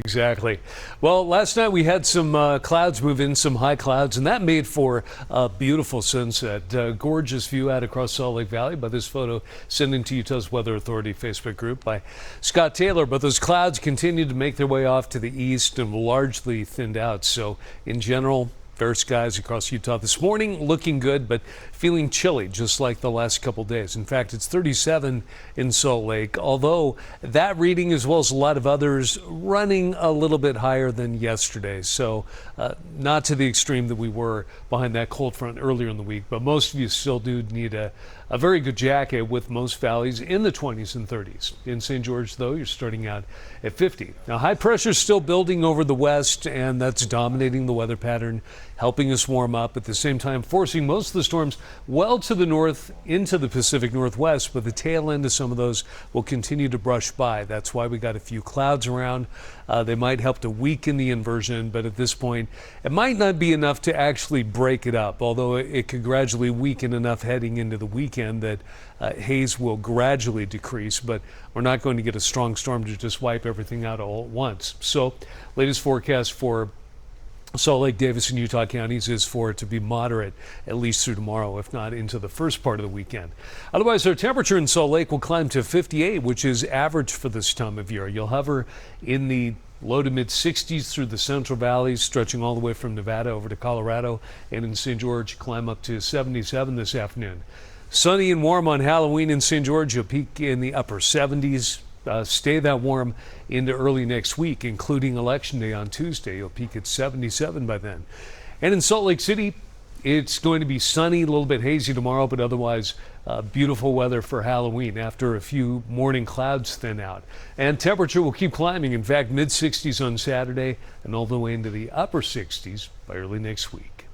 Exactly. Well, last night we had some clouds move in, some high clouds, and that made for a beautiful sunset. Gorgeous view out across Salt Lake Valley by this photo sent into Utah's Weather Authority Facebook group by Scott Taylor. But those clouds continued to make their way off to the east and largely thinned out. So in general, fair skies across Utah this morning, looking good, but feeling chilly, just like the last couple days. In fact, it's 37 in Salt Lake, although that reading, as well as a lot of others, running a little bit higher than yesterday. So not to the extreme that we were behind that cold front earlier in the week, but most of you still do need a very good jacket, with most valleys in the 20s and 30s. In St. George, though, you're starting out at 50. Now, high pressure is still building over the west, and that's dominating the weather pattern, helping us warm up, at the same time forcing most of the storms well to the north into the Pacific Northwest, but the tail end of some of those will continue to brush by. That's why we got a few clouds around. They might help to weaken the inversion, but at this point, it might not be enough to actually break it up, although it could gradually weaken enough heading into the weekend that haze will gradually decrease, but we're not going to get a strong storm to just wipe everything out all at once. So, latest forecast for Salt Lake, Davis, and Utah counties is for it to be moderate at least through tomorrow, if not into the first part of the weekend. Otherwise, our temperature in Salt Lake will climb to 58, which is average for this time of year. You'll hover in the low to mid 60s through the Central Valley, stretching all the way from Nevada over to Colorado, and in St. George, climb up to 77 this afternoon. Sunny and warm on Halloween in St. George. You'll peak in the upper 70s. Stay that warm into early next week, including Election Day on Tuesday. You'll peak at 77 by then. And in Salt Lake City, it's going to be sunny, a little bit hazy tomorrow, but otherwise beautiful weather for Halloween after a few morning clouds thin out. And temperature will keep climbing. In fact, mid 60s on Saturday and all the way into the upper 60s by early next week.